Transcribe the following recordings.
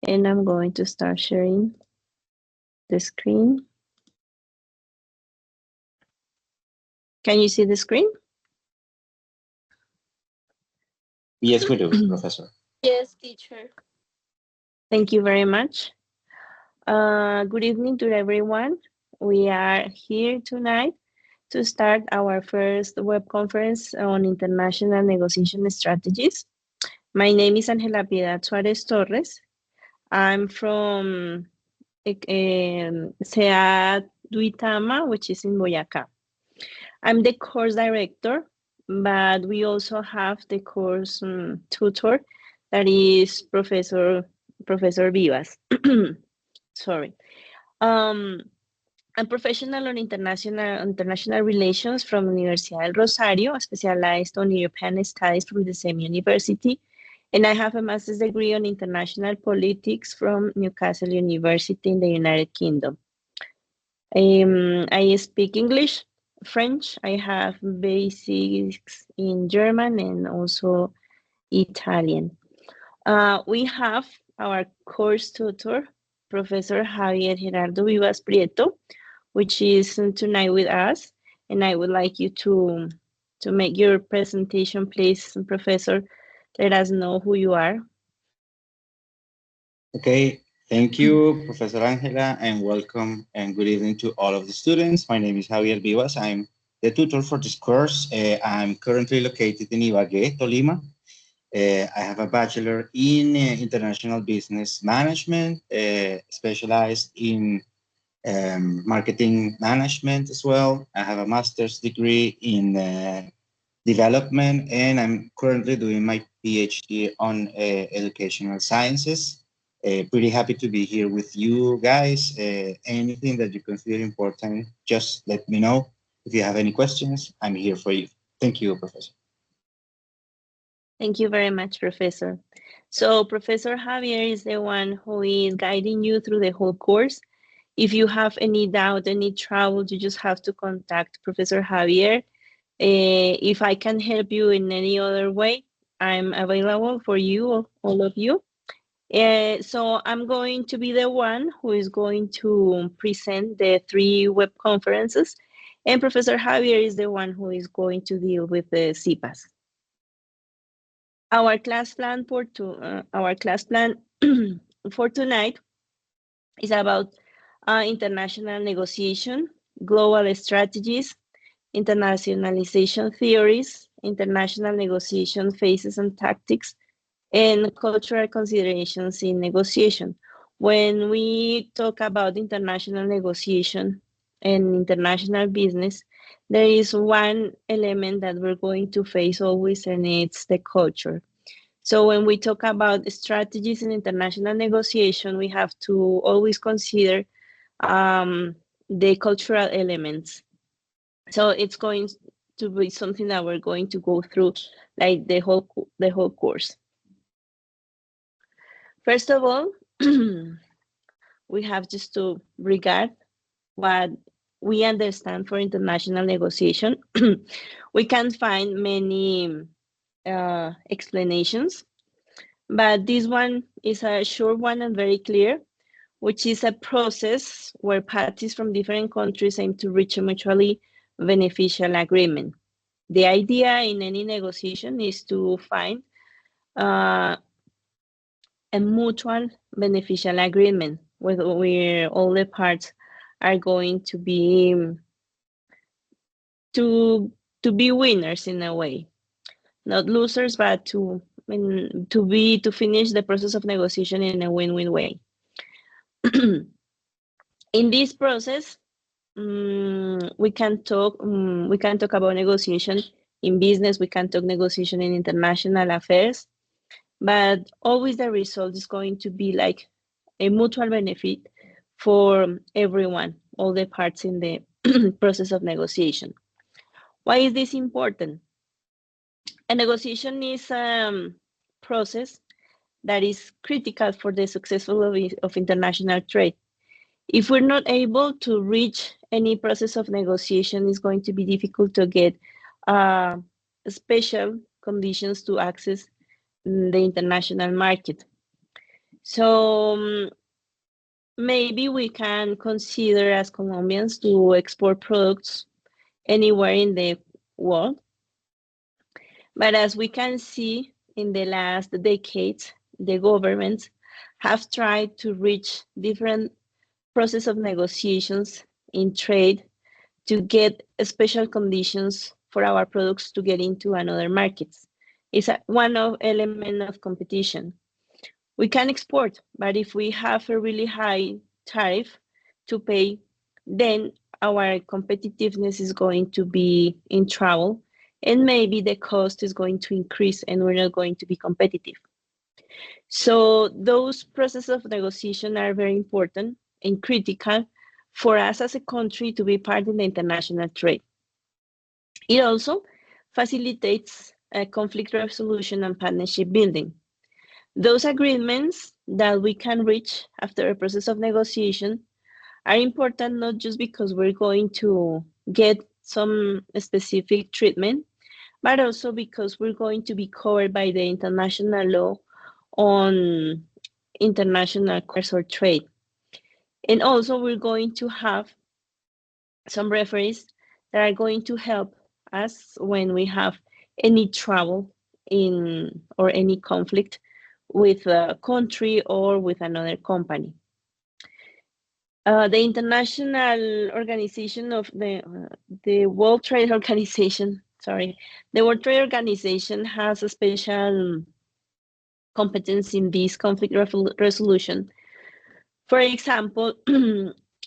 And I'm going to start sharing the screen. Can you see the screen? Yes, we do, Professor. Yes, teacher. Thank you very much. Good evening to everyone. We are here tonight to start our first web conference on international negotiation strategies. My name is Angela Piedad Suarez Torres. I'm from SEA Duitama, which is in Boyacá. I'm the course director, but we also have the course tutor, that is Professor Vivas. Sorry. I'm professional on international relations from Universidad del Rosario, specialized on European studies from the same university, and I have a master's degree on international politics from Newcastle University in the United Kingdom. I speak English, French. I have basics in German and also Italian. We have our course tutor, Professor Javier Gerardo Vivas Prieto, which is tonight with us. And I would like you to make your presentation, please, Professor. Let us know who you are. Okay, thank you, Professor Angela, and welcome and good evening to all of the students. My name is Javier Vivas. I'm the tutor for this course. I'm currently located in Ibagué, Tolima. I have a bachelor in international business management, specialized in marketing management as well. I have a master's degree in development, and I'm currently doing my PhD on educational sciences. Pretty happy to be here with you guys. Anything that you consider important, just let me know. If you have any questions, I'm here for you. Thank you, Professor. Thank you very much, Professor. So Professor Javier is the one who is guiding you through the whole course. If you have any doubt, any trouble, you just have to contact Professor Javier. If I can help you in any other way, I'm available for you, all of you. So I'm going to be the one who is going to present the 3 web conferences, and Professor Javier is the one who is going to deal with the CPAS. Our class plan for tonight is about international negotiation, global strategies, internationalization theories, international negotiation phases and tactics, and cultural considerations in negotiation. When we talk about international negotiation and international business, there is one element that we're going to face always, and it's the culture. So when we talk about strategies in international negotiation, we have to always consider the cultural elements. So it's going to be something that we're going to go through like the whole course. First of all, we have just to regard what we understand for international negotiation. We can find many explanations, but this one is a short one and very clear, which is a process where parties from different countries aim to reach a mutually beneficial agreement. The idea in any negotiation is to find a mutual beneficial agreement where all the parts are going to be winners in a way, not losers, but to finish the process of negotiation in a win-win way. In this process, we can talk about negotiation in business, we can talk negotiation in international affairs, but always the result is going to be like a mutual benefit for everyone, all the parts in the process of negotiation. Why is this important? A negotiation is a process that is critical for the successful of international trade. If we're not able to reach any process of negotiation, it's going to be difficult to get special conditions to access the international market. So maybe we can consider as Colombians to export products anywhere in the world. But as we can see in the last decades, the governments have tried to reach different process of negotiations in trade to get special conditions for our products to get into another markets. It's one of element of competition. We can export, but if we have a really high tariff to pay, then our competitiveness is going to be in trouble, and maybe the cost is going to increase and we're not going to be competitive. So those processes of negotiation are very important and critical for us as a country to be part in the international trade. It also facilitates conflict resolution and partnership building. Those agreements that we can reach after a process of negotiation are important not just because we're going to get some specific treatment, but also because we're going to be covered by the international law on international commerce or trade. And also we're going to have some referees that are going to help us when we have any trouble in or any conflict with a country or with another company. The International Organization of the World Trade Organization, sorry, the World Trade Organization has a special competence in this conflict resolution. For example,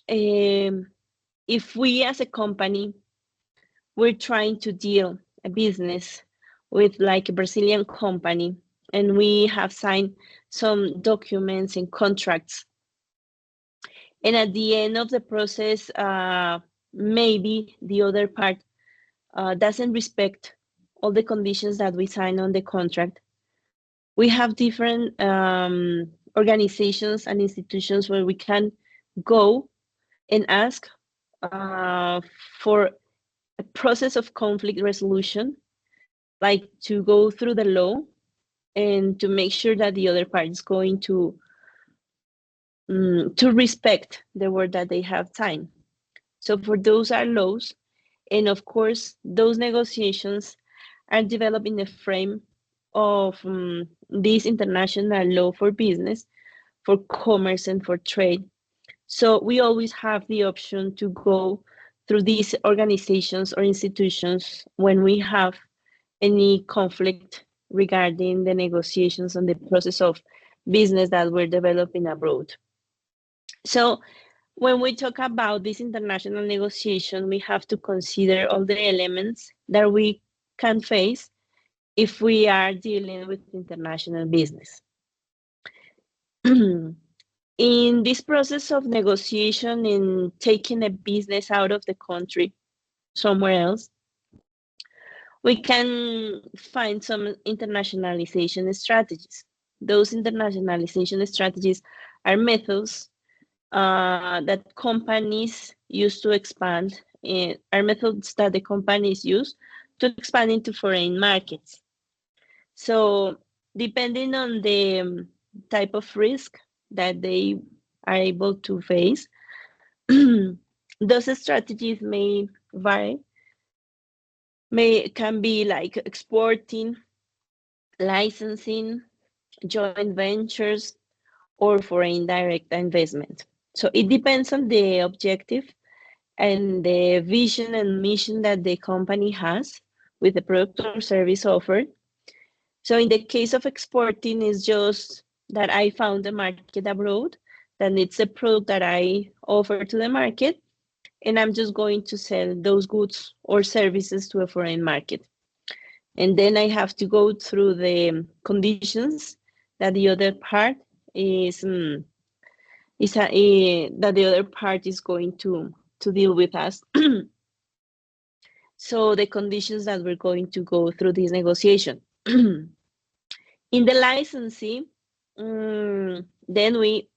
if we as a company, we're trying to deal a business with like a Brazilian company, and we have signed some documents and contracts, and at the end of the process, maybe the other part doesn't respect all the conditions that we sign on the contract. We have different organizations and institutions where we can go and ask for a process of conflict resolution, like to go through the law and to make sure that the other part is going to respect the word that they have signed. So for those are laws, and of course those negotiations are developed in the frame of this international law for business, for commerce, and for trade. So we always have the option to go through these organizations or institutions when we have any conflict regarding the negotiations and the process of business that we're developing abroad. So when we talk about this international negotiation, we have to consider all the elements that we can face if we are dealing with international business. In this process of negotiation in taking a business out of the country somewhere else, we can find some internationalization strategies. Those internationalization strategies are methods that companies use to expand, are methods that the companies use to expand into foreign markets. So depending on the type of risk that they are able to face, those strategies may vary. Can be like exporting, licensing, joint ventures, or foreign direct investment. So it depends on the objective and the vision and mission that the company has with the product or service offered. So in the case of exporting, it's just that I found a market abroad, then it's a product that I offer to the market, and I'm just going to sell those goods or services to a foreign market. And then I have to go through the conditions that the other part is that the other part is going to deal with us. So the conditions that we're going to go through this negotiation. In the licensing, then we,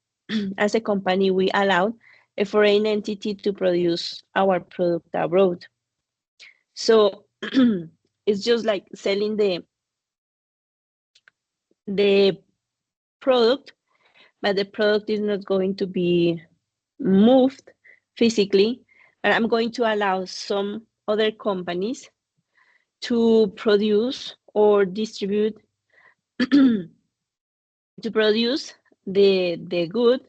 as a company, we allow a foreign entity to produce our product abroad. So it's just like selling the product, but the product is not going to be moved physically, but I'm going to allow some other companies to produce or distribute to produce the good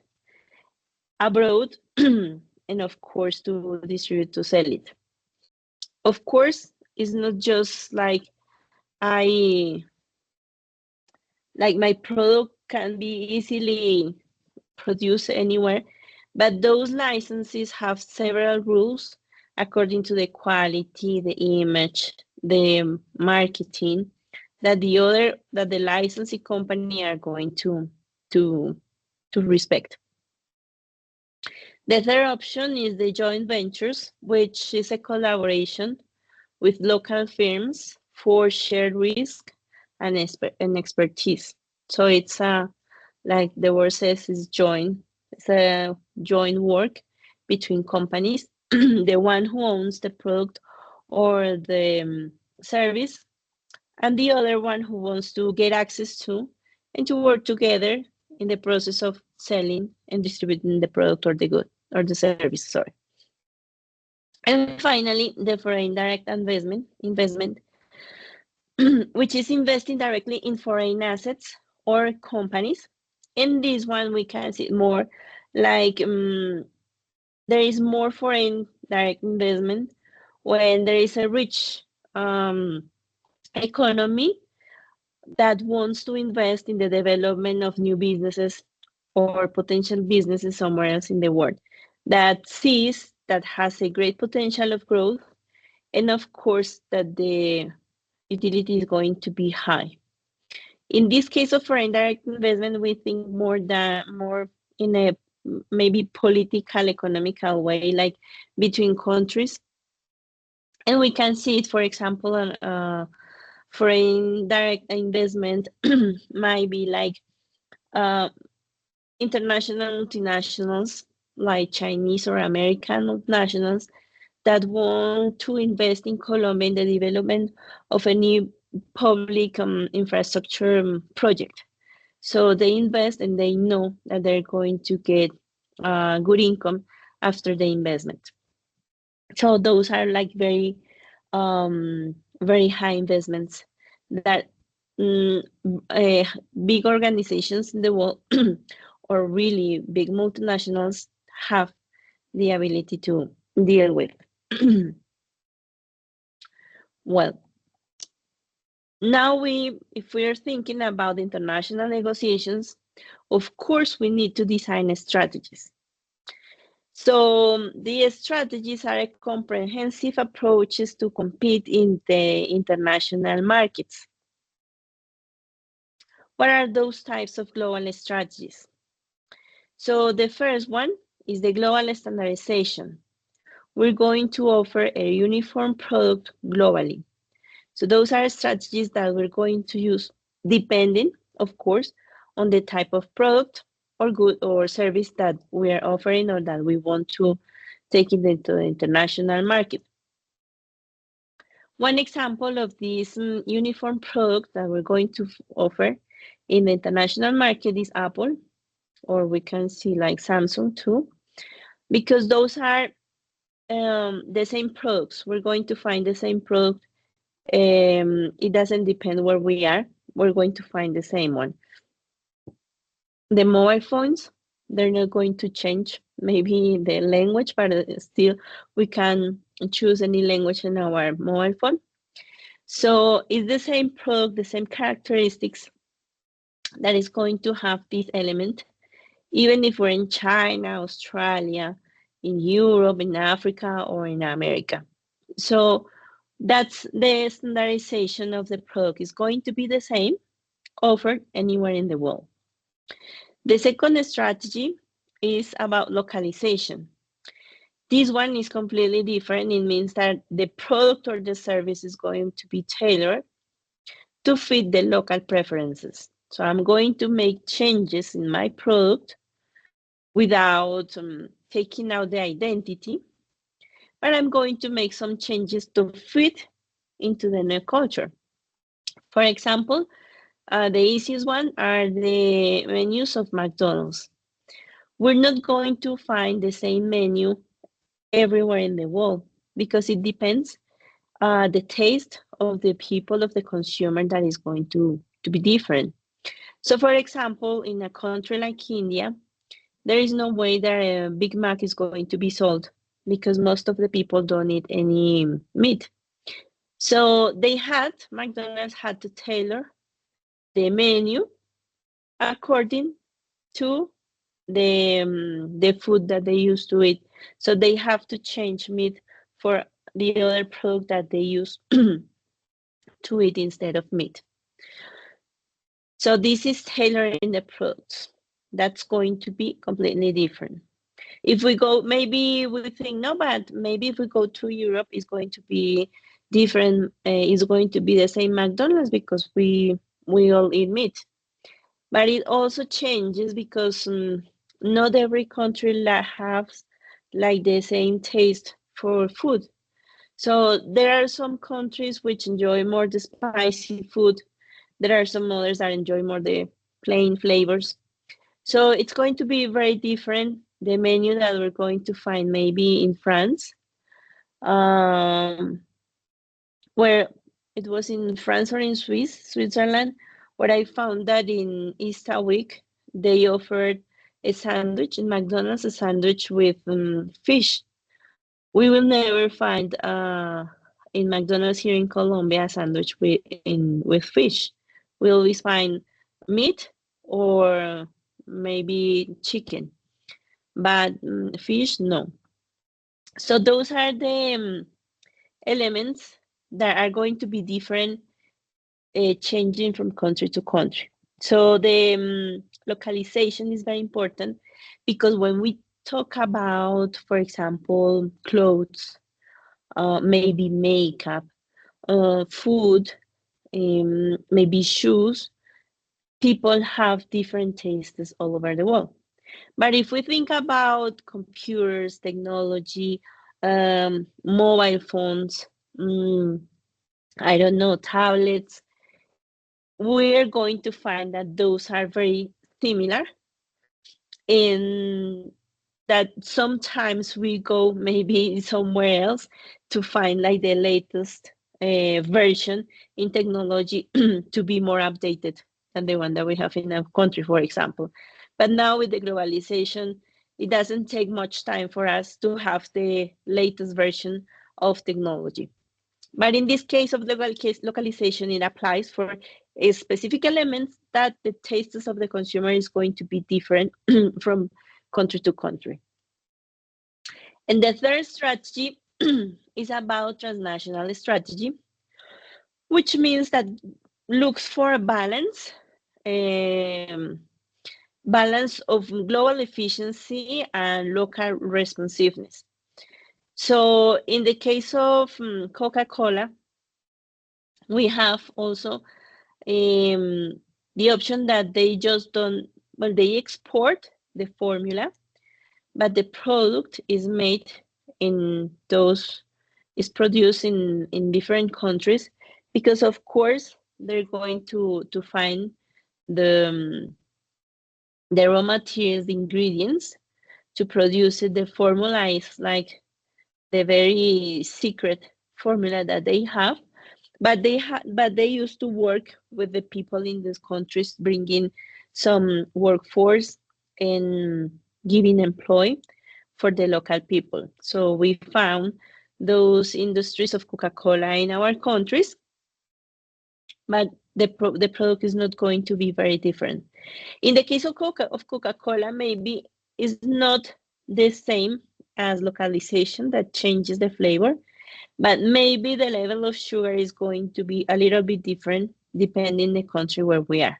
abroad and of course to distribute, to sell it. Of course, it's not just like my product can be easily produced anywhere, but those licenses have several rules according to the quality, the image, the marketing that the licensing company are going to respect. The third option is the joint ventures, which is a collaboration with local firms for shared risk and expertise. So it's like the word says, is joint. It's a joint work between companies. The one who owns the product or the service, and the other one who wants to get access to and to work together in the process of selling and distributing the product or the good or the service, sorry. And finally, the foreign direct investment, which is investing directly in foreign assets or companies. In this one, we can see more like there is more foreign direct investment when there is a rich economy that wants to invest in the development of new businesses or potential businesses somewhere else in the world, that sees that has a great potential of growth, and of course that the utility is going to be high. In this case of foreign direct investment, we think more in a maybe political, economical way, like between countries. And we can see it, for example, foreign direct investment might be like international multinationals, like Chinese or American multinationals, that want to invest in Colombia in the development of a new public infrastructure project. So they invest and they know that they're going to get good income after the investment. So those are like very high investments that big organizations in the world or really big multinationals have the ability to deal with. Well, now if we are thinking about international negotiations, of course we need to design strategies. So the strategies are comprehensive approaches to compete in the international markets. What are those types of global strategies? So the first one is the global standardization. We're going to offer a uniform product globally. So those are strategies that we're going to use depending, of course, on the type of product or good or service that we are offering or that we want to take it into the international market. One example of this uniform product that we're going to offer in the international market is Apple, or we can see like Samsung too, because those are the same products. We're going to find the same product. It doesn't depend where we are. We're going to find the same one. The mobile phones, they're not going to change maybe the language, but still we can choose any language in our mobile phone. So it's the same product, the same characteristics that is going to have this element, even if we're in China, Australia, in Europe, in Africa, or in America. So that's the standardization of the product is going to be the same, offered anywhere in the world. The second strategy is about localization. This one is completely different. It means that the product or the service is going to be tailored to fit the local preferences. So I'm going to make changes in my product without taking out the identity, but I'm going to make some changes to fit into the new culture. For example, The easiest one are the menus of McDonald's. We're not going to find the same menu everywhere in the world because it depends the taste of the people, of the consumer, that is going to be different. So for example, in a country like India, there is no way that a Big Mac is going to be sold because most of the people don't eat any meat. So McDonald's had to tailor the menu according to the food that they used to eat. So they have to change meat for the other product that they use to eat instead of meat. So this is tailoring the products. That's going to be completely different. If we go, maybe we think, no, but maybe if we go to Europe, it's going to be different. It's going to be the same McDonald's because we all eat meat. But it also changes because not every country has like the same taste for food. So there are some countries which enjoy more the spicy food. There are some others that enjoy more the plain flavors. So it's going to be very different, the menu that we're going to find maybe in France, where it was in France or in Switzerland, where I found that in Easter week, they offered a sandwich in McDonald's, a sandwich with fish. We will never find in McDonald's here in Colombia a sandwich with fish. We always find meat or maybe chicken, but fish, no. So those are the elements that are going to be different, changing from country to country. So the localization is very important because when we talk about, for example, clothes, maybe makeup, food, maybe shoes, people have different tastes all over the world. But if we think about computers, technology, mobile phones, I don't know, tablets, we're going to find that those are very similar in that sometimes we go maybe somewhere else to find like the latest version in technology to be more updated than the one that we have in our country, for example. But now with the globalization, it doesn't take much time for us to have the latest version of technology. But in this case of localization, it applies for specific elements that the tastes of the consumer is going to be different from country to country. And the third strategy is about transnational strategy, which means that looks for a balance of global efficiency and local responsiveness. So in the case of Coca-Cola, we have also the option that they just don't, well, they export the formula, but the product is made in those, is produced in different countries because of course they're going to find the raw materials, the ingredients to produce it. The formula is like the very secret formula that they have, but they used to work with the people in these countries, bringing some workforce and giving employ for the local people. So we found those industries of Coca-Cola in our countries, but the product is not going to be very different. In the case of Coca-Cola, maybe is not the same as localization that changes the flavor, but maybe the level of sugar is going to be a little bit different depending the country where we are.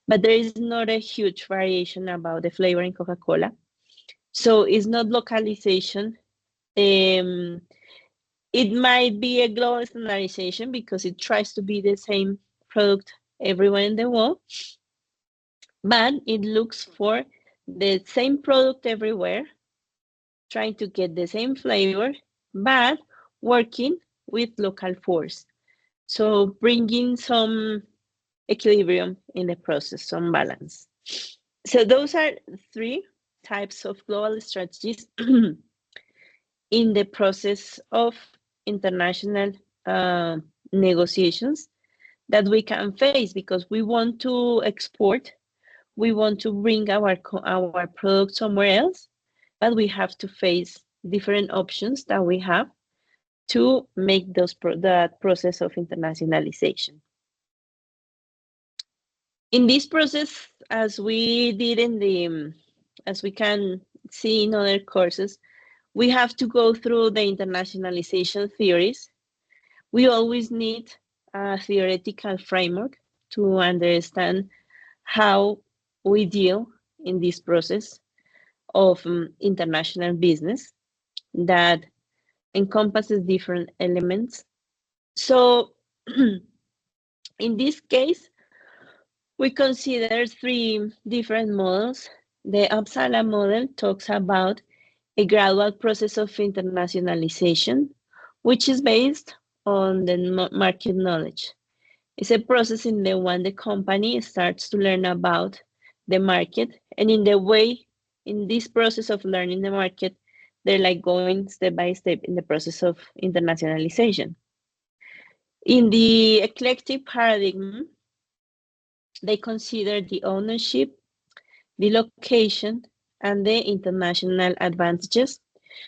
But there is not a huge variation about the flavor in Coca-Cola. So it's not localization. It might be a global standardization because it tries to be the same product everywhere in the world, but it looks for the same product everywhere, trying to get the same flavor, but working with local force. So bringing some equilibrium in the process, some balance. So those are three types of global strategies in the process of international negotiations that we can face, because we want to export, we want to bring our product somewhere else, but we have to face different options that we have to make that process of internationalization. In this process, as we did as we can see in other courses, we have to go through the internationalization theories. We always need a theoretical framework to understand how we deal in this process of international business that encompasses different elements. So in this case, we consider three different models. The Uppsala model talks about a gradual process of internationalization, which is based on the market knowledge. It's a process in the one the company starts to learn about the market, and in this process of learning the market, they're like going step by step in the process of internationalization. In the eclectic paradigm, they consider the ownership, the location, and the international advantages.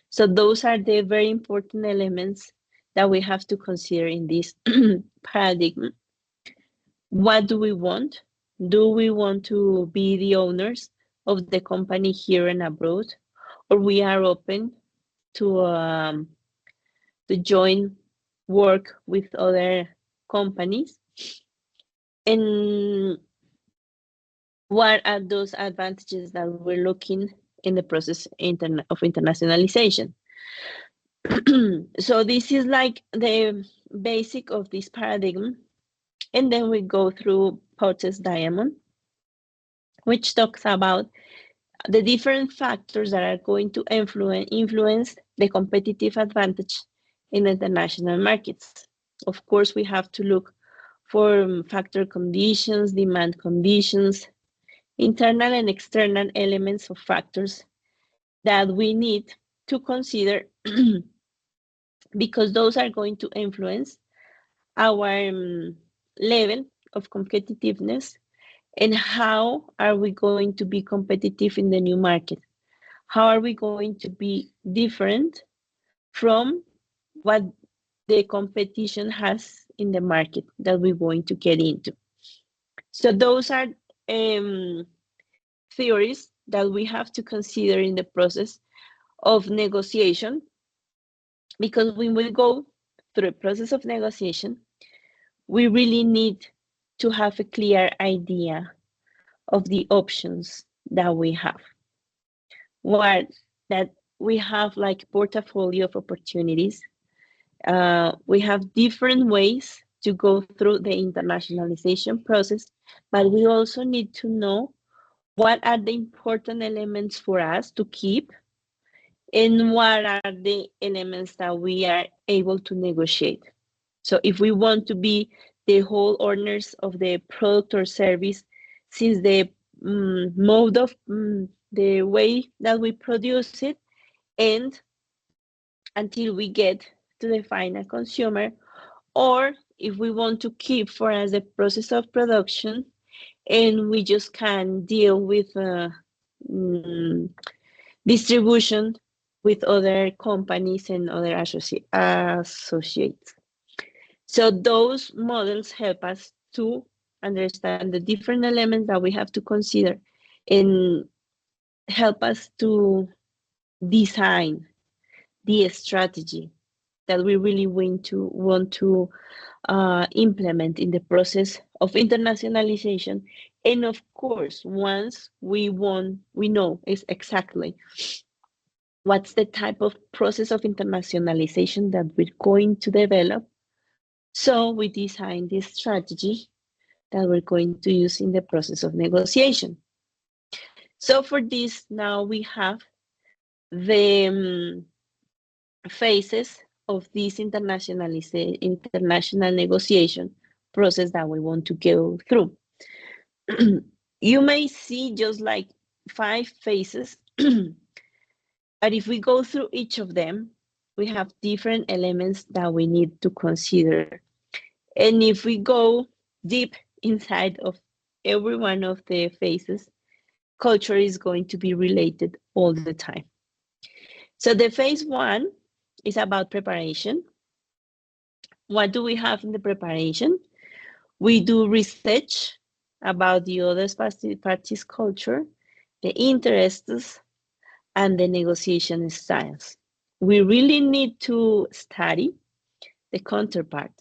So those are the very important elements that we have to consider in this paradigm. What do we want? Do we want to be the owners of the company here and abroad, or we are open to join work with other companies? And what are those advantages that we're looking in the process of internationalization? So this is like the basic of this paradigm. And then we go through Potter's diamond, which talks about the different factors that are going to influence the competitive advantage in international markets. Of course, we have to look for factor conditions, demand conditions, internal and external elements of factors that we need to consider because those are going to influence our level of competitiveness and how are we going to be competitive in the new market? How are we going to be different from what the competition has in the market that we're going to get into? So those are theories that we have to consider in the process of negotiation, because when we go through a process of negotiation, we really need to have a clear idea of the options that we have. What that we have like portfolio of opportunities. We have different ways to go through the internationalization process, but we also need to know what are the important elements for us to keep and what are the elements that we are able to negotiate. So if we want to be the whole owners of the product or service, since the mode of the way that we produce it and until we get to the final consumer, or if we want to keep for us the process of production and we just can deal with distribution with other companies and other associates. So those models help us to understand the different elements that we have to consider and help us to design the strategy that we really want to implement in the process of internationalization. And of course, once we know is exactly what's the type of process of internationalization that we're going to develop. So we design this strategy that we're going to use in the process of negotiation. So for this, now we have the phases of this international negotiation process that we want to go through. You may see just like 5 phases, but if we go through each of them, we have different elements that we need to consider. And if we go deep inside of every one of the phases, culture is going to be related all the time. So the phase 1 is about preparation. What do we have in the preparation? We do research about the other parties' culture, the interests, and the negotiation styles. We really need to study the counterpart.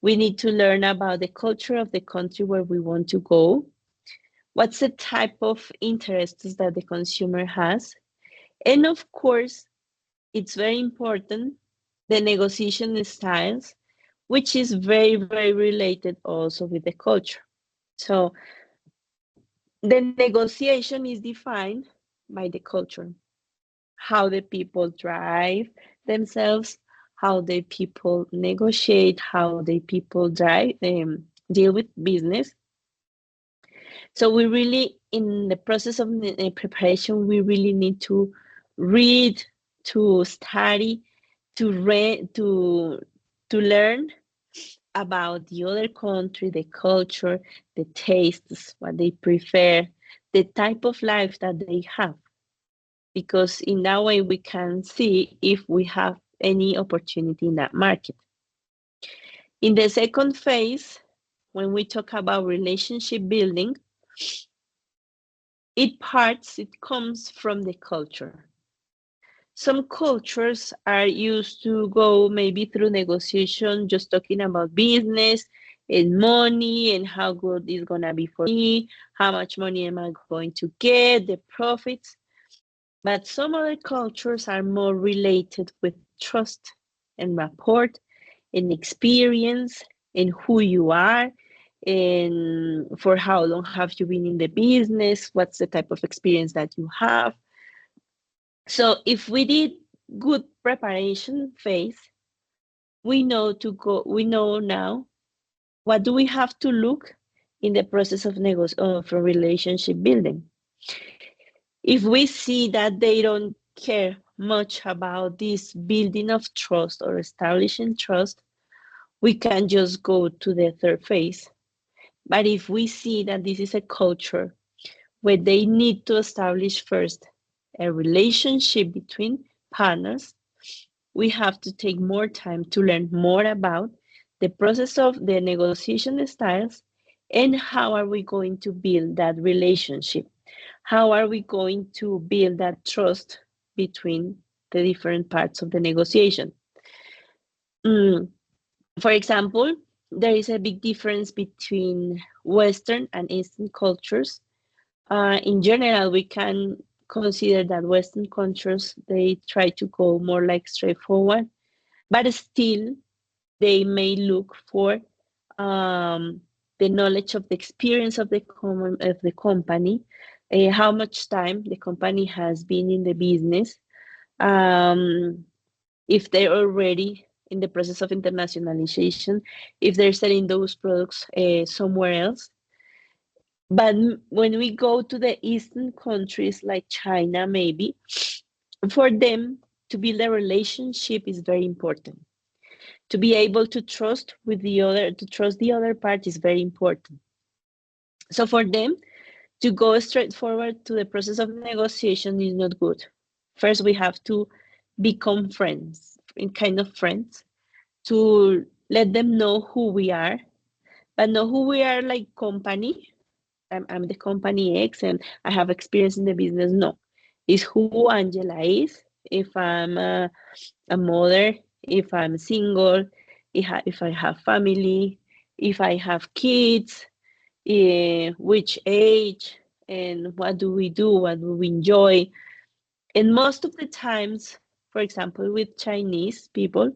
We need to learn about the culture of the country where we want to go. What's the type of interests that the consumer has? And of course, it's very important, the negotiation styles, which is very, very related also with the culture. So the negotiation is defined by the culture, how the people drive themselves, how the people negotiate, how the people deal with business. So we really, in the process of preparation, we really need to read, to study, to learn about the other country, the culture, the tastes, what they prefer, the type of life that they have. Because in that way we can see if we have any opportunity in that market. In the second phase, when we talk about relationship building, it comes from the culture. Some cultures are used to go maybe through negotiation, just talking about business and money and how good it's gonna be for me, how much money am I going to get, the profits. But some other cultures are more related with trust and rapport and experience and who you are and for how long have you been in the business, what's the type of experience that you have. So if we did good preparation phase, we know now what do we have to look in the process of relationship building. If we see that they don't care much about this building of trust or establishing trust, we can just go to the third phase. But if we see that this is a culture where they need to establish first a relationship between partners, we have to take more time to learn more about the process of the negotiation styles and how are we going to build that relationship. How are we going to build that trust between the different parts of the negotiation? For example, there is a big difference between Western and Eastern cultures. In general, we can consider that Western cultures, they try to go more like straightforward, but still they may look for the knowledge of the experience of the company, how much time the company has been in the business, if they're already in the process of internationalization, if they're selling those products somewhere else. But when we go to the Eastern countries like China, maybe, for them to build a relationship is very important. To be able to trust the other part is very important. So for them, to go straight forward to the process of negotiation is not good. First, we have to become friends, kind of friends, to let them know who we are, but not who we are like company. I'm the company X and I have experience in the business. No, it's who Angela is. If I'm a mother, if I'm single, if I have family, if I have kids, which age, and what do we do, what do we enjoy. And most of the times, for example, with Chinese people,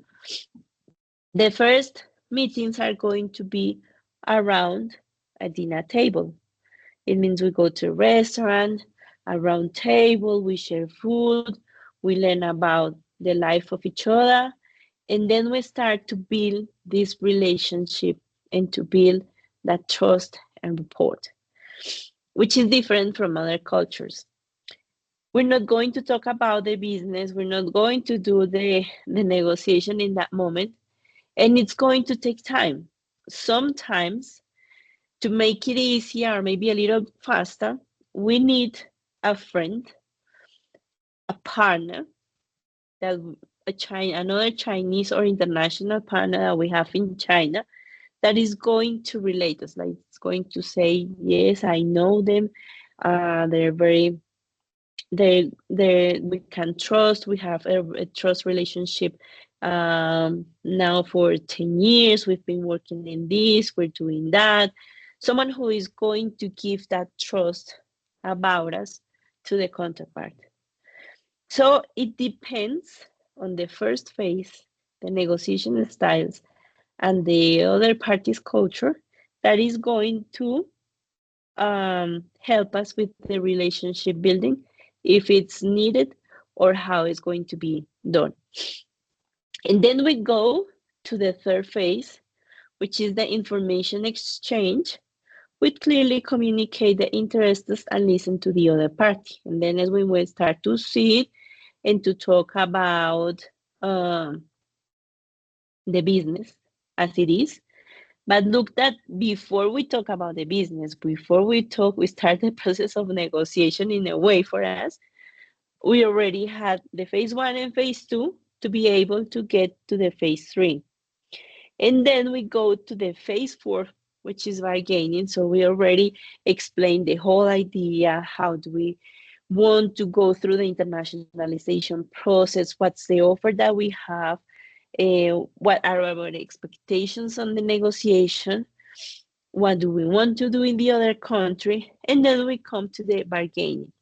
the first meetings are going to be around a dinner table. It means we go to a restaurant, a round table, we share food, we learn about the life of each other, and then we start to build this relationship and to build that trust and rapport, which is different from other cultures. We're not going to talk about the business, we're not going to do the negotiation in that moment, and it's going to take time. Sometimes, to make it easier or maybe a little faster, we need a friend, a partner, that another Chinese or international partner that we have in China that is going to relate us. Like it's going to say, yes, I know them. They're very they we can trust. We have a trust relationship now for 10 years. We've been working in this, we're doing that. Someone who is going to give that trust about us to the counterpart. So it depends on the first phase, the negotiation styles, and the other party's culture that is going to help us with the relationship building, if it's needed or how it's going to be done. And then we go to the third phase, which is the information exchange. We clearly communicate the interests and listen to the other party. And then as we will start to see it and to talk about the business as it is. But look that before we talk about the business, before we start the process of negotiation in a way for us, we already had the phase 1 and phase 2 to be able to get to the phase 3. And then we go to the phase 4, which is bargaining. So we already explained the whole idea. How do we want to go through the internationalization process? What's the offer that we have? What are our expectations on the negotiation? What do we want to do in the other country? And then we come to the bargaining.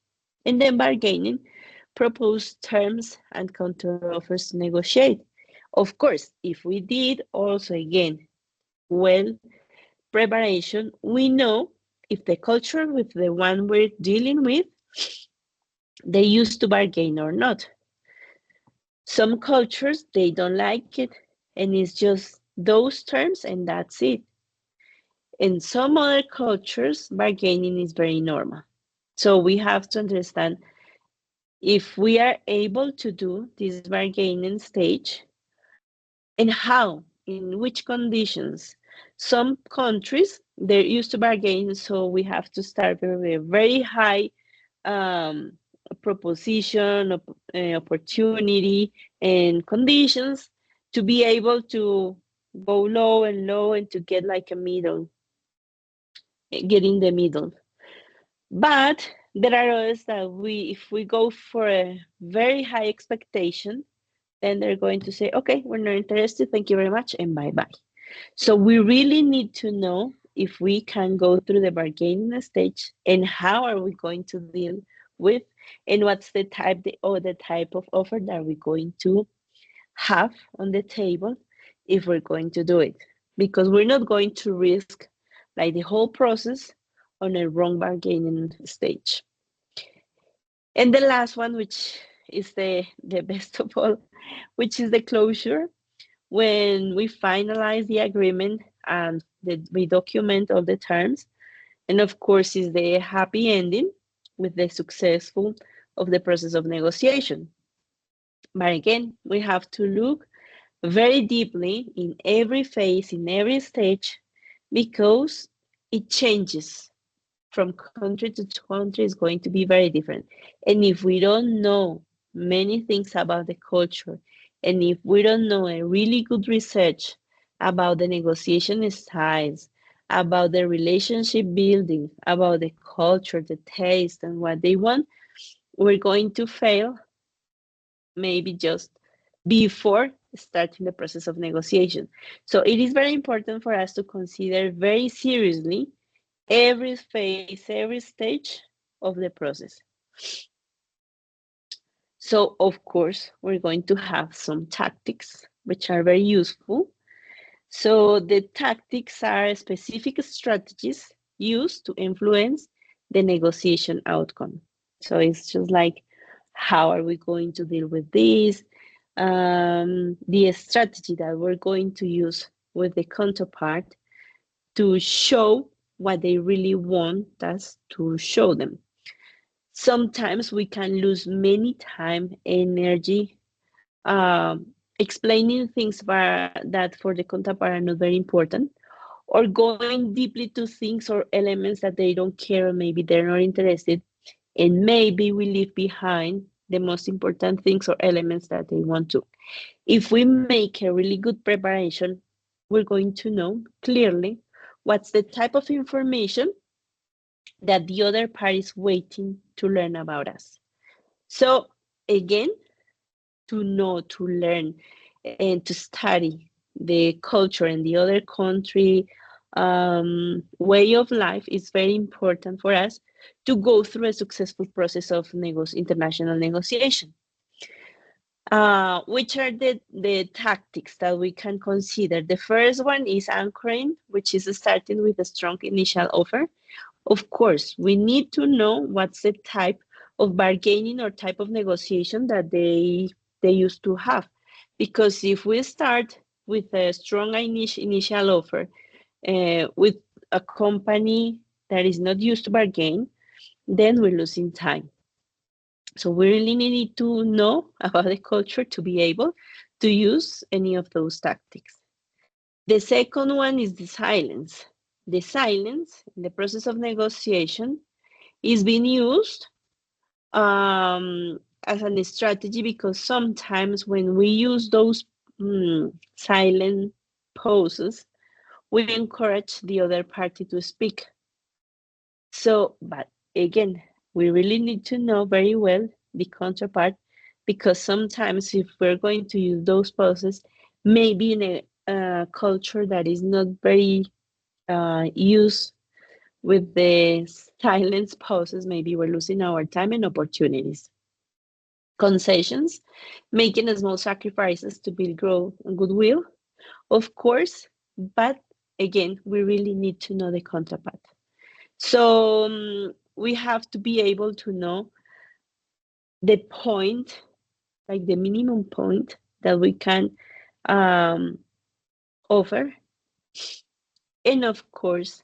And then bargaining, propose terms and counteroffers to negotiate. Of course, if we did also again well preparation, we know if the culture with the one we're dealing with, they used to bargain or not. Some cultures, they don't like it, and it's just those terms and that's it. In some other cultures, bargaining is very normal. So we have to understand if we are able to do this bargaining stage and how, in which conditions. Some countries, they're used to bargain, so we have to start with a very high proposition, opportunity, and conditions to be able to go low and low and to get like a middle, get in the middle. But there are others that if we go for a very high expectation, then they're going to say, okay, we're not interested, thank you very much, and bye-bye. So we really need to know if we can go through the bargaining stage and how are we going to deal with, and what's the type of offer that we're going to have on the table if we're going to do it. Because we're not going to risk like the whole process on a wrong bargaining stage. And the last one, which is the best of all, which is the closure. When we finalize the agreement and we document all the terms, and of course is the happy ending with the successful of the process of negotiation. But again, we have to look very deeply in every phase, in every stage, because it changes from country to country. Is going to be very different. And if we don't know many things about the culture, and if we don't know a really good research about the negotiation styles, about the relationship building, about the culture, the taste, and what they want, we're going to fail maybe just before starting the process of negotiation. So it is very important for us to consider very seriously every phase, every stage of the process. So of course, we're going to have some tactics, which are very useful. So the tactics are specific strategies used to influence the negotiation outcome. So it's just like, how are we going to deal with this? The strategy that we're going to use with the counterpart, to show what they really want us to show them. Sometimes we can lose many time, energy, explaining things that for the counterpart are not very important, or going deeply to things or elements that they don't care or maybe they're not interested, and maybe we leave behind the most important things or elements that they want to. If we make a really good preparation, we're going to know clearly what's the type of information that the other party is waiting to learn about us. So again, to know, to learn, and to study the culture and the other country way of life is very important for us to go through a successful process of international negotiation. Which are the tactics that we can consider? The first one is anchoring, which is starting with a strong initial offer. Of course, we need to know what's the type of bargaining or type of negotiation that they used to have. Because if we start with a strong initial offer with a company that is not used to bargain, then we're losing time. So we really need to know about the culture to be able to use any of those tactics. The second one is the silence. The silence in the process of negotiation is being used as a strategy because sometimes when we use those silent pauses, we encourage the other party to speak. So, but again, we really need to know very well the counterpart because sometimes if we're going to use those pauses, maybe in a culture that is not very used with the silence pauses, maybe we're losing our time and opportunities. Concessions, making small sacrifices to build growth and goodwill, of course, but again, we really need to know the counterpart. So we have to be able to know the point, like the minimum point that we can offer. And of course,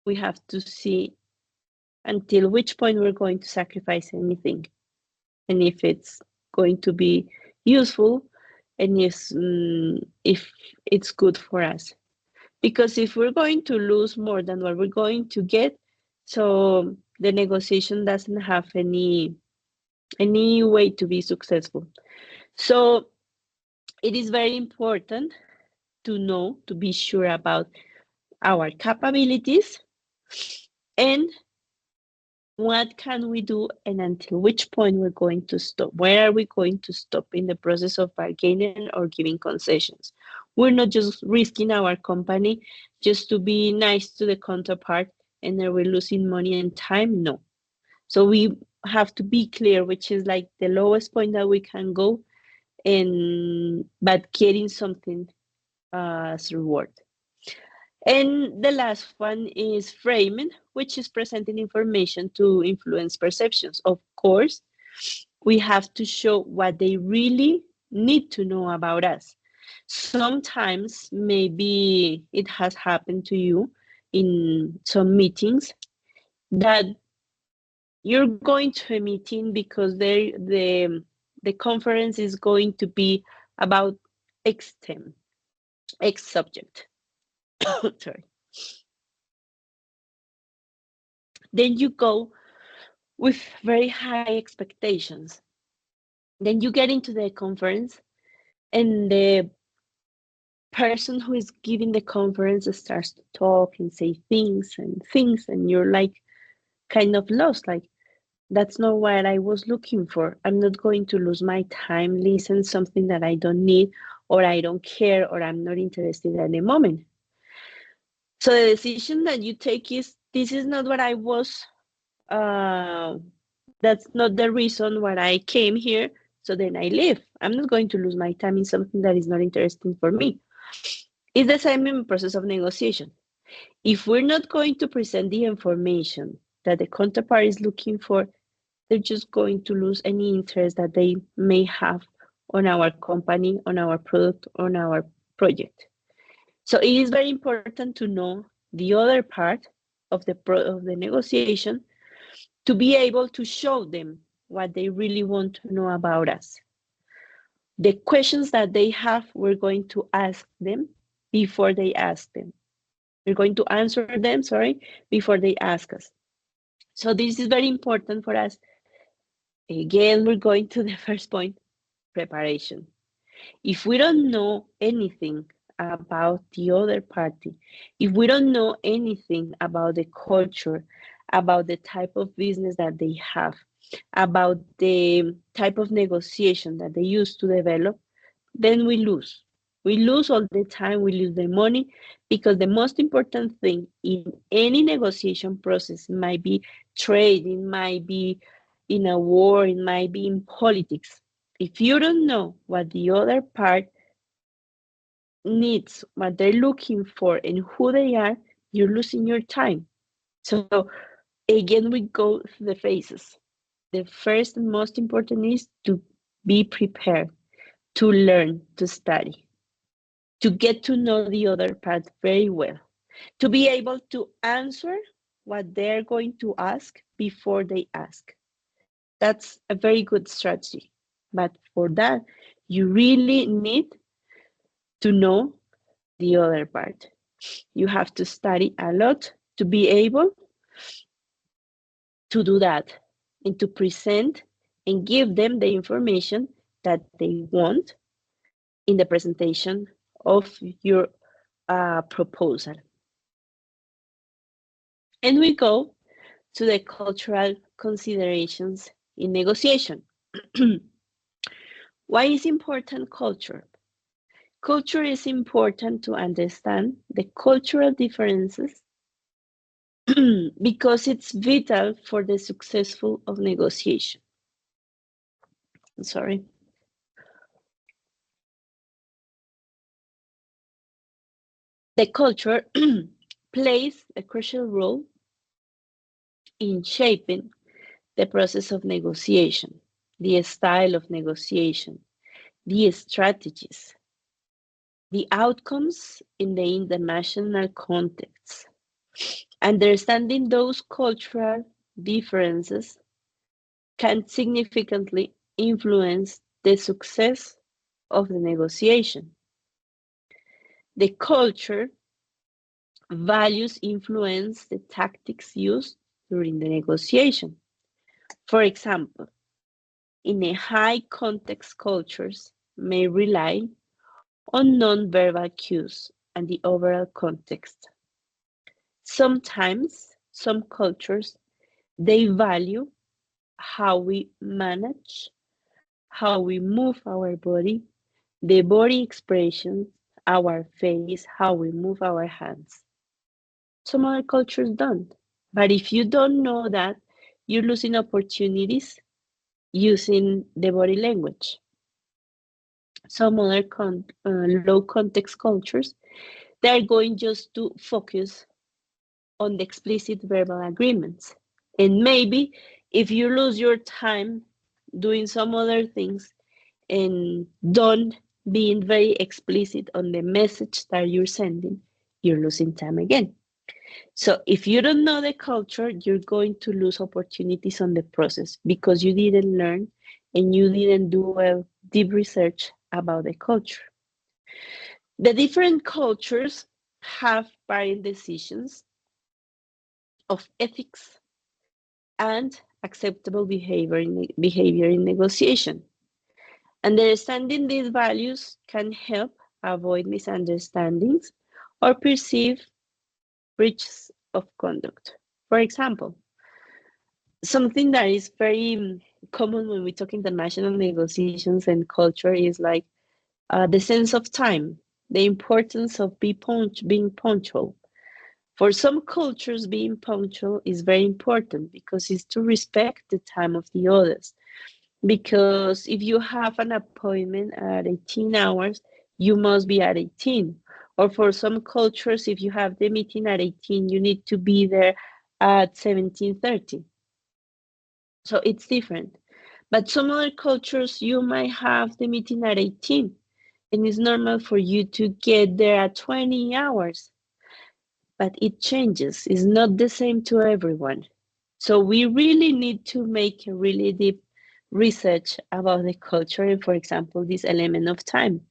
we have to see until which point we're going to sacrifice anything. And if it's going to be useful and if it's good for us. Because if we're going to lose more than what we're going to get, so the negotiation doesn't have any way to be successful. So it is very important to know, to be sure about our capabilities and what can we do and until which point we're going to stop. Where are we going to stop in the process of bargaining or giving concessions? We're not just risking our company just to be nice to the counterpart and then we're losing money and time. No. So we have to be clear, which is like the lowest point that we can go, but getting something as reward. And the last one is framing, which is presenting information to influence perceptions. Of course, we have to show what they really need to know about us. Sometimes maybe it has happened to you in some meetings that you're going to a meeting because the conference is going to be about X theme, X subject. Sorry. Then you go with very high expectations. Then you get into the conference and the person who is giving the conference starts to talk and say things and you're like kind of lost, like that's not what I was looking for. I'm not going to lose my time listen something that I don't need or I don't care or I'm not interested at the moment. So the decision that you take is this is not what I was that's not the reason why I came here. So then I leave. I'm not going to lose my time in something that is not interesting for me. It's the same in the process of negotiation. If we're not going to present the information that the counterpart is looking for, they're just going to lose any interest that they may have on our company, on our product, on our project. So it is very important to know the other part of the negotiation, to be able to show them what they really want to know about us. The questions that they have, we're going to ask them before they ask them. We're going to answer them, before they ask us. So this is very important for us. Again, we're going to the first point, preparation. If we don't know anything about the other party, if we don't know anything about the culture, about the type of business that they have, about the type of negotiation that they use to develop, then we lose. We lose all the time, we lose the money, because the most important thing in any negotiation process might be trade, it might be in a war, it might be in politics. If you don't know what the other part needs, what they're looking for, and who they are, you're losing your time. So again, we go through the phases. The first and most important is to be prepared, to learn, to study, to get to know the other part very well, to be able to answer what they're going to ask before they ask. That's a very good strategy. But for that, you really need to know the other part. You have to study a lot to be able to do that and to present and give them the information that they want in the presentation of your proposal. And we go to the cultural considerations in negotiation. Why is important culture? Culture is important to understand the cultural differences because it's vital for the successful of negotiation. Sorry. The culture plays a crucial role in shaping the process of negotiation, the style of negotiation, the strategies, the outcomes in the international context. Understanding those cultural differences can significantly influence the success of the negotiation. The culture values influence the tactics used during the negotiation. For example, in a high context cultures may rely on non-verbal cues and the overall context. Sometimes, some cultures, they value how we manage, how we move our body, the body expressions, our face, how we move our hands. Some other cultures don't. But if you don't know that, you're losing opportunities using the body language. Some other low context cultures, they're going just to focus on the explicit verbal agreements. And maybe if you lose your time doing some other things and don't being very explicit on the message that you're sending, you're losing time again. So if you don't know the culture, you're going to lose opportunities on the process because you didn't learn and you didn't do a deep research about the culture. The different cultures have varying decisions of ethics and acceptable behavior in negotiation. Understanding these values can help avoid misunderstandings or perceived breaches of conduct. For example, something that is very common when we talk international negotiations and culture is like the sense of time, the importance of being punctual. For some cultures, being punctual is very important because it's to respect the time of the others. Because if you have an appointment at 18 hours, you must be at 18. Or for some cultures, if you have the meeting at 18, you need to be there at 17:30. So it's different. But some other cultures, you might have the meeting at 18, and it's normal for you to get there at 20 hours. but it changes. It's not the same to everyone. So we really need to make a really deep research about the culture and, for example, this element of time,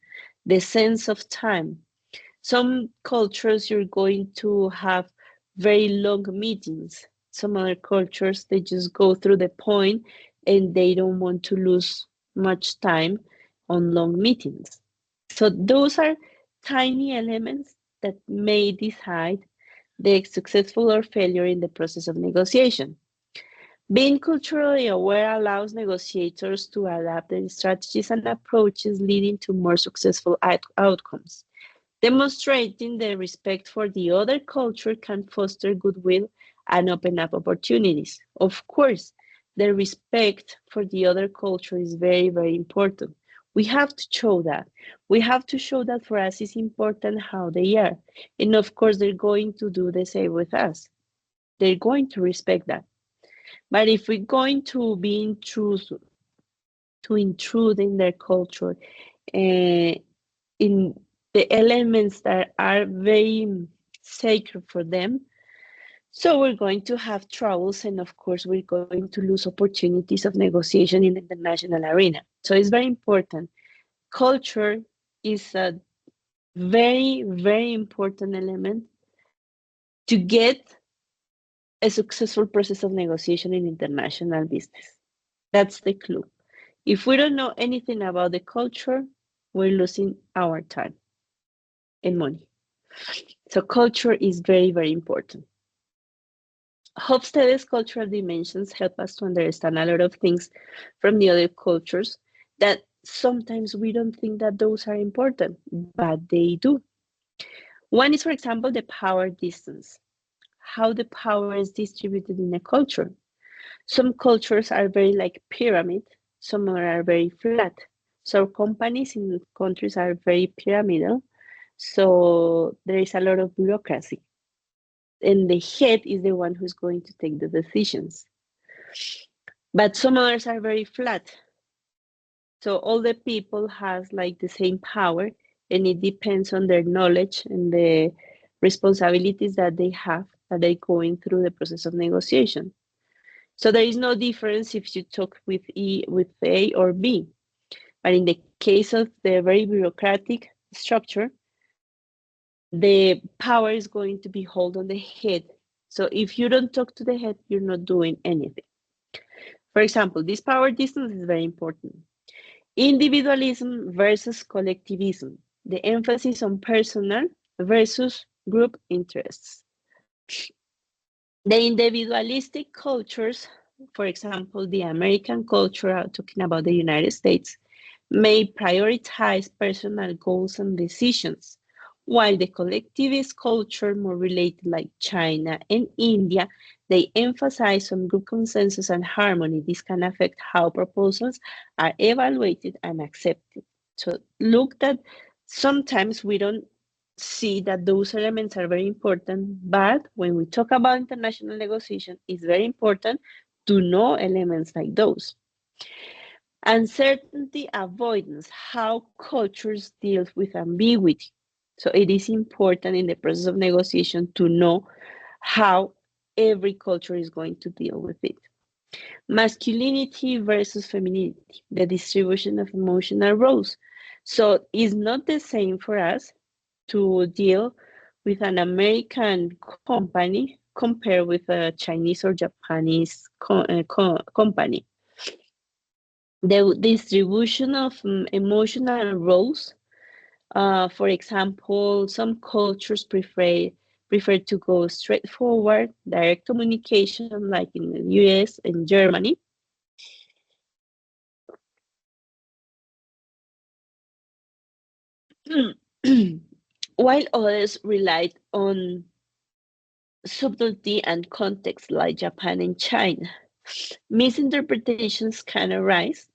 the sense of time. Some cultures you're going to have very long meetings. Some other cultures, they just go through the point and they don't want to lose much time on long meetings. So those are tiny elements that may decide the successful or failure in the process of negotiation. Being culturally aware allows negotiators to adapt their strategies and approaches, leading to more successful outcomes. Demonstrating the respect for the other culture can foster goodwill and open up opportunities. Of course, the respect for the other culture is very, very important. We have to show that. We have to show that for us it's important how they are. And of course, they're going to do the same with us. They're going to respect that. But if we're going to be intrude in their culture, in the elements that are very sacred for them, so we're going to have troubles, and of course we're going to lose opportunities of negotiation in the international arena. So it's very important. Culture is a very, very important element to get a successful process of negotiation in international business. That's the clue. If we don't know anything about the culture, we're losing our time and money. So culture is very, very important. Hofstede's cultural dimensions help us to understand a lot of things from the other cultures that sometimes we don't think that those are important, but they do. One is, for example, the power distance, how the power is distributed in a culture. Some cultures are very like pyramid, some are very flat. So companies in countries are very pyramidal, so there is a lot of bureaucracy. And the head is the one who's going to take the decisions. But some others are very flat. So all the people has like the same power, and it depends on their knowledge and the responsibilities that they have that they're going through the process of negotiation. So there is no difference if you talk with with A or B. But in the case of the very bureaucratic structure, the power is going to be held on the head. So if you don't talk to the head, you're not doing anything. For example, this power distance is very important. Individualism versus collectivism, the emphasis on personal versus group interests. The individualistic cultures, for example, the American culture, talking about the United States, may prioritize personal goals and decisions, while the collectivist culture, more related like China and India, they emphasize on group consensus and harmony. This can affect how proposals are evaluated and accepted. So look that sometimes we don't see that those elements are very important, but when we talk about international negotiation, it's very important to know elements like those. Uncertainty avoidance, how cultures deal with ambiguity. So it is important in the process of negotiation to know how every culture is going to deal with it. Masculinity versus femininity, the distribution of emotional roles. So it's not the same for us to deal with an American company compared with a Chinese or Japanese company. The distribution of emotional roles. For example, some cultures prefer to go straightforward, direct communication, like in the US and Germany. While others relied on subtlety and context, like Japan and China. Misinterpretations can arise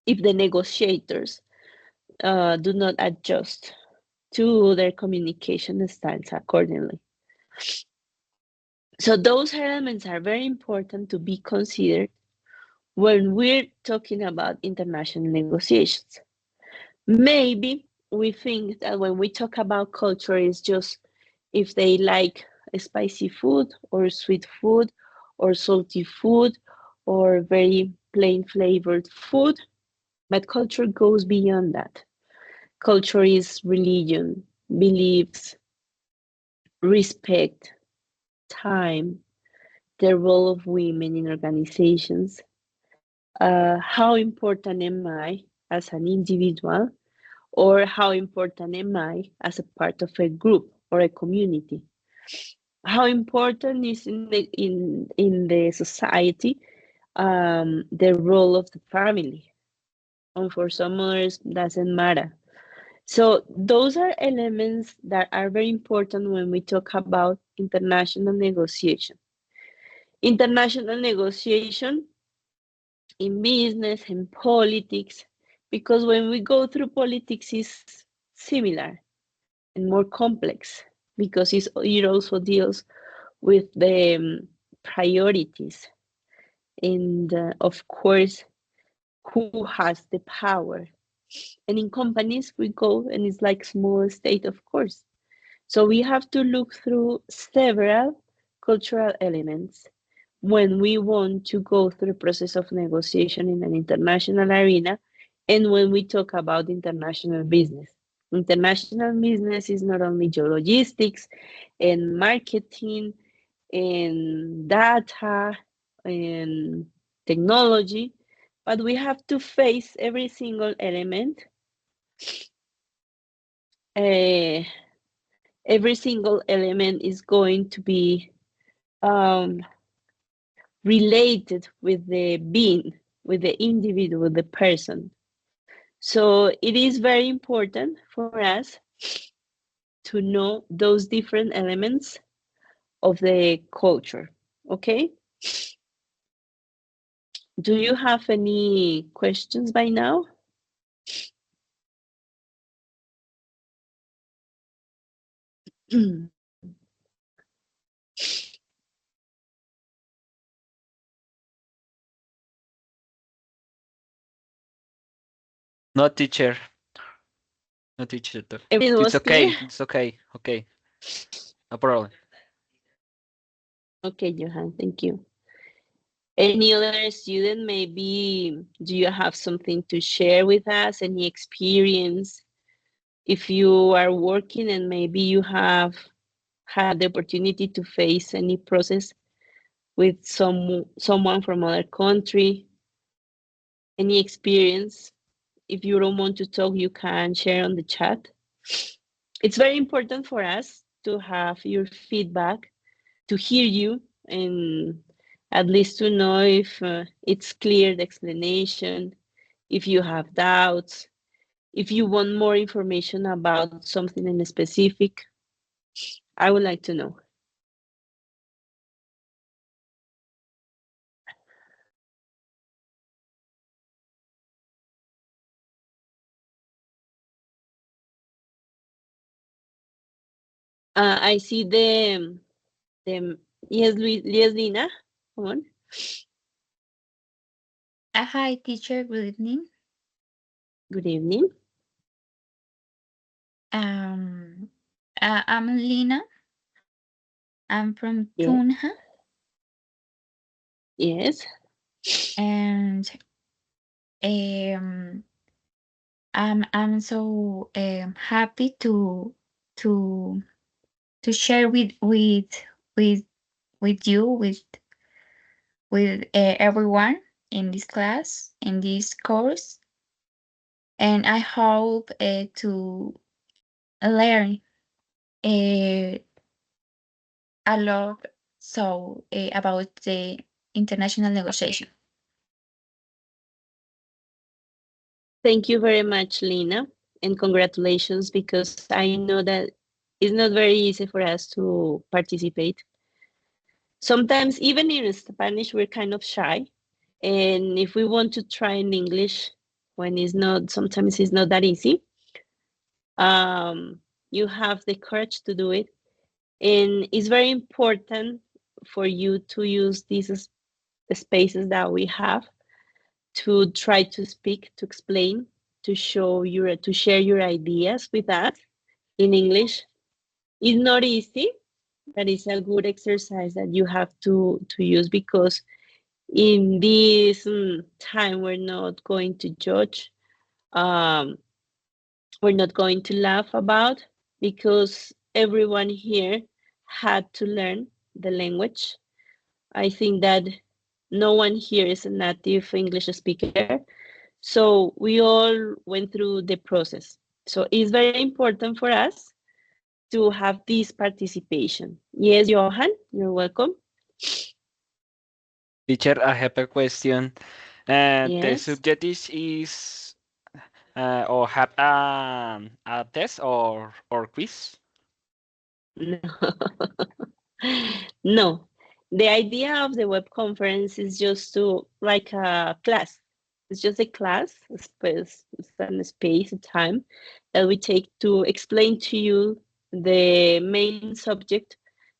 if the negotiators do not adjust to their communication styles accordingly. So those elements are very important to be considered when we're talking about international negotiations. Maybe we think that when we talk about culture, it's just if they like spicy food or sweet food or salty food or very plain flavored food. But culture goes beyond that. Culture is religion, beliefs, respect, time, the role of women in organizations. How important am I as an individual, or how important am I as a part of a group or a community? How important is in the society the role of the family, and for some others doesn't matter. So those are elements that are very important when we talk about international negotiation. International negotiation in business and politics, because when we go through politics is similar and more complex, because it also deals with the priorities and of course who has the power. And in companies we go and it's like small state, of course. So we have to look through several cultural elements when we want to go through the process of negotiation in an international arena, and when we talk about international business. International business is not only logistics and marketing and data and technology, but we have to face every single element. Uh, every single element is going to be um, related with the being, with the individual, the person. So it is very important for us to know those different elements of the culture. Okay? Do you have any questions by now? No, teacher. No, teacher. Everything It's was clear? okay. It's okay. Okay. No problem. Okay, Johan, thank you. Any other student, maybe do you have something to share with us? Any experience? If you are working and maybe you have had the opportunity to face any process with someone from other country, any experience? If you don't want to talk, you can share on the chat. It's very important for us to have your feedback, to hear you, and at least to know if it's clear the explanation, if you have doubts, if you want more information about something in specific. I would like to know. I see the yes, yes, Lina, come on. Hi, teacher. Good evening. Good evening. Um, I'm Lina. I'm from Yeah. Tunja, Yes. and um, I'm so happy to share with with you with everyone in this class in this course, and I hope to learn uh, a lot about the international negotiation. Thank you very much, Lina, and congratulations, because I know that it's not very easy for us to participate. Sometimes, even in Spanish, we're kind of shy. And if we want to try in English, when it's not, sometimes it's not that easy, you have the courage to do it. And it's very important for you to use these spaces that we have to try to speak, to explain, to share your ideas with us in English. It's not easy, that is a good exercise that you have to use, because in this time we're not going to judge, um, we're not going to laugh about, because everyone here had to learn the language. I think that no one here is a native English speaker, so we all went through the process. So it's very important for us to have this participation. Yes, Johan, you're welcome. Teacher, I have a question. The Yes. subject is or have a test or quiz? No. No. The idea of the web conference is just to, like a class. It's just a class, a space, a space, a time that we take to explain to you the main subject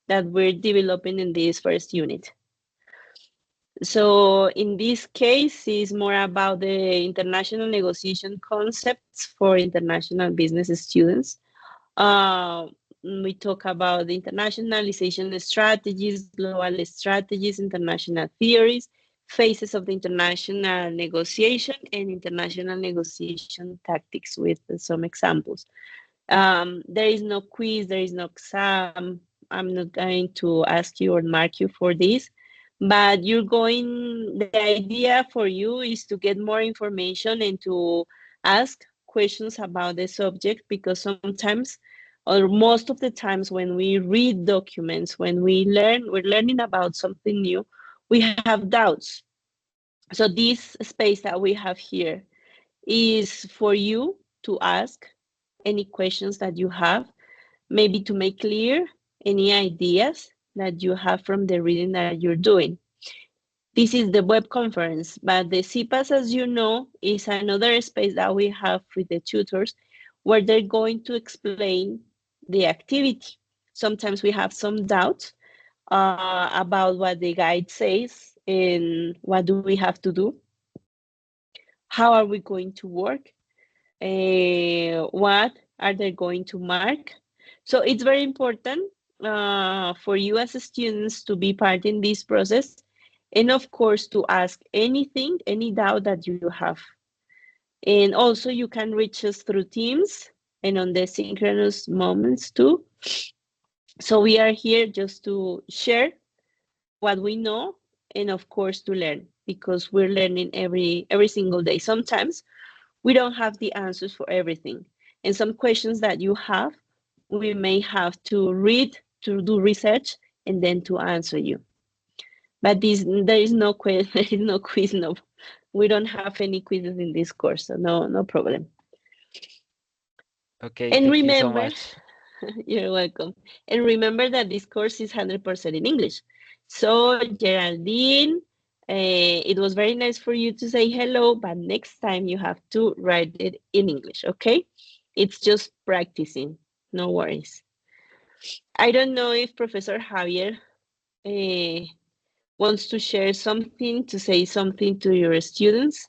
that we're developing in this first unit. So in this case, it's more about the international negotiation concepts for international business students. Uh, we talk about the internationalization strategies, global strategies, international theories, phases of the international negotiation, and international negotiation tactics with some examples. There is no quiz, there is no exam. I'm not going to ask you or mark you for this, but the idea for you is to get more information and to ask questions about the subject, because sometimes, or most of the times, when we read documents, when we're learning about something new, we have doubts. So this space that we have here is for you to ask any questions that you have, maybe to make clear any ideas that you have from the reading that you're doing. This is the web conference, but the CPAS, as you know, is another space that we have with the tutors, where they're going to explain the activity. Sometimes we have some doubts about what the guide says and what do we have to do. How are we going to work? What are they going to mark? So it's very important for you as students to be part in this process, and of course to ask anything, any doubt that you have. And also you can reach us through Teams and on the synchronous moments too. So we are here just to share what we know, and of course to learn, because we're learning every single day. Sometimes we don't have the answers for everything, and some questions that you have, we may have to read, to do research, and then to answer you. But there is no quiz. There is no quiz. No, we don't have any quizzes in this course, so no problem. Okay, And thank you so remember, much. you're welcome. And remember that this course is 100% in English. So Geraldine, it was very nice for you to say hello, but next time you have to write it in English, okay? It's just practicing, no worries. I don't know if Professor Javier wants to share something, to say something to your students.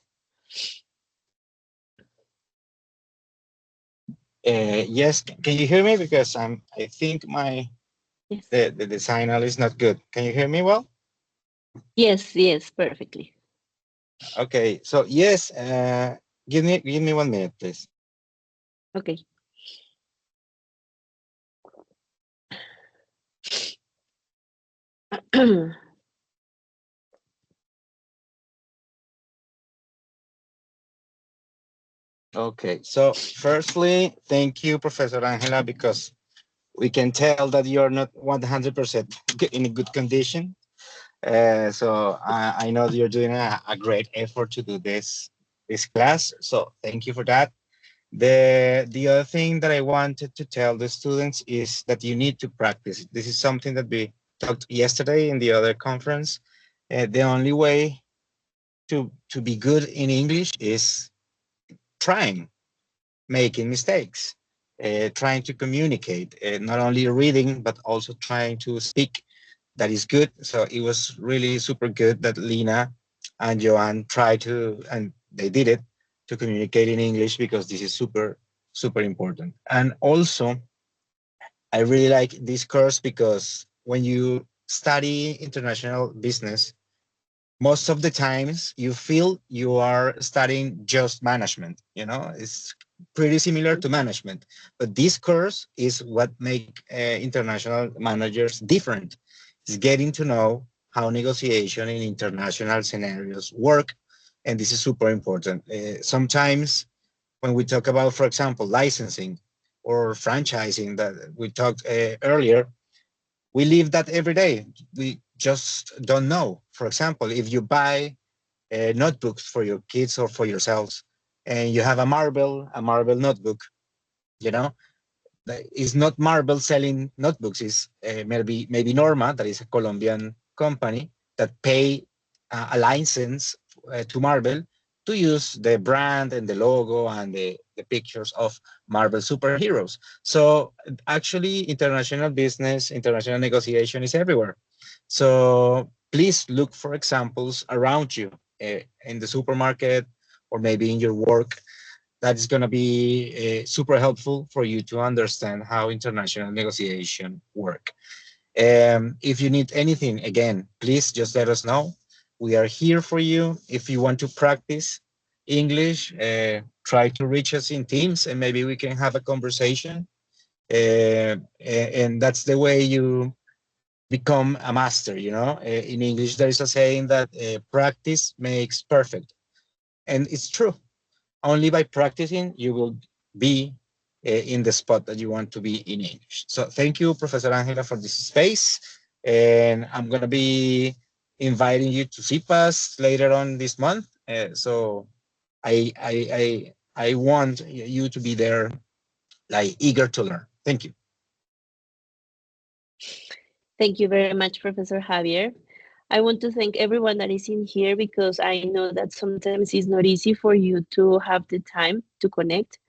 Yes, can you hear me? Because I think Yes, the signal is not good. Can you hear me well? yes, perfectly. Okay, so yes, give me 1 minute, please. Okay. Okay, so firstly, thank you, Professor Angela, because we can tell that you're not 100% in a good condition. So I know that you're doing a great effort to do this class. So thank you for that. The other thing that I wanted to tell the students is that you need to practice. This is something that we talked yesterday in the other conference. The only way to be good in English is trying, making mistakes, trying to communicate, not only reading, but also trying to speak. That is good. So it was really super good that Lina and Joanne tried to, and they did it, to communicate in English, because this is super, super important. And also, I really like this course because when you study international business, most of the times you feel you are studying just management. You know, it's pretty similar to management, but this course is what make international managers different. It's getting to know how negotiation in international scenarios work, and this is super important. Sometimes when we talk about, for example, licensing or franchising that we talked earlier, we live that every day. We just don't know. For example, if you buy notebooks for your kids or for yourselves, and you have a marble notebook, you know, it's not Marvel selling notebooks. It's maybe Norma, that is a Colombian company that pay a license to Marvel to use the brand and the logo and the pictures of Marvel superheroes. So actually, international business, international negotiation is everywhere. So please look for examples around you in the supermarket or maybe in your work. That is going to be super helpful for you to understand how international negotiation work. If you need anything, again, please just let us know. We are here for you. If you want to practice English, try to reach us in Teams and maybe we can have a conversation. And that's the way you become a master, you know. In English, there is a saying that practice makes perfect. And it's true. Only by practicing you will be in the spot that you want to be in English. So thank you, Professor Angela, for this space. And I'm going to be inviting you to CIPAS later on this month. So I want you to be there, like eager to learn. Thank you. Thank you very much, Professor Javier. I want to thank everyone that is in here because I know that sometimes it's not easy for you to have the time to connect.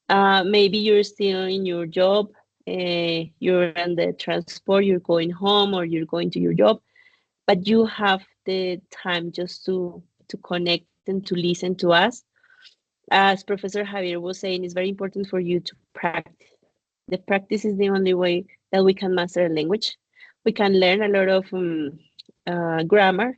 Maybe you're still in your job, you're on the transport, you're going home or you're going to your job, but you have the time just to connect and to listen to us. As Professor Javier was saying, it's very important for you to practice. The practice is the only way that we can master a language. We can learn a lot of grammar,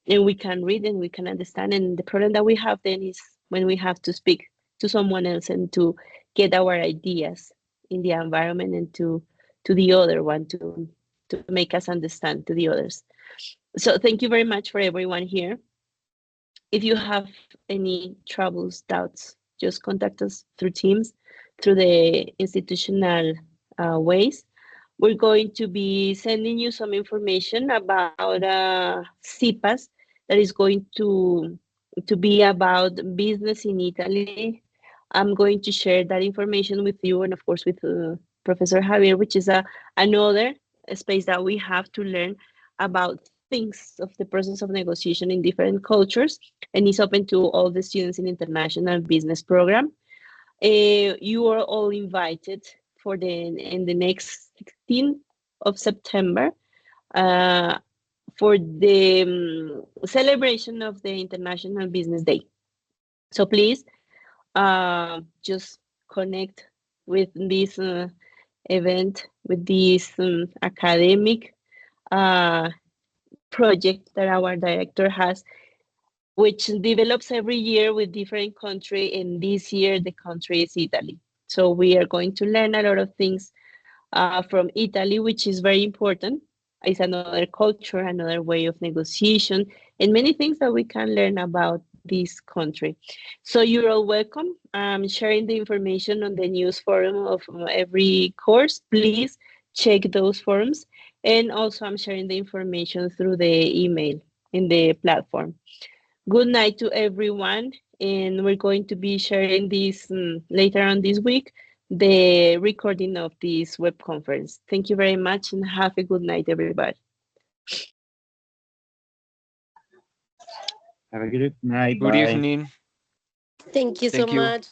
and we can read and we can understand. And the problem that we have then is when we have to speak to someone else and to get our ideas in the environment and to the other one to make us understand to the others. So thank you very much for everyone here. If you have any troubles, doubts, just contact us through Teams, through the institutional ways. We're going to be sending you some information about CIPAS that is going to be about business in Italy. I'm going to share that information with you and of course with Professor Javier, which is another space that we have to learn about things of the process of negotiation in different cultures, and is open to all the students in international business program. You are all invited for in the next 16th of September for the celebration of the International Business Day. So please just connect with this event, with this academic project that our director has, which develops every year with different country, and this year the country is Italy. So we are going to learn a lot of things from Italy, which is very important. It's another culture, another way of negotiation, and many things that we can learn about this country. So you're all welcome. I'm sharing the information on the news forum of every course. Please check those forums. And also I'm sharing the information through the email in the platform. Good night to everyone. And we're going to be sharing this later on this week, the recording of this web conference. Thank you very much and have a good night, everybody. Have a good night. Good Bye. evening. Thank you so Thank you. much.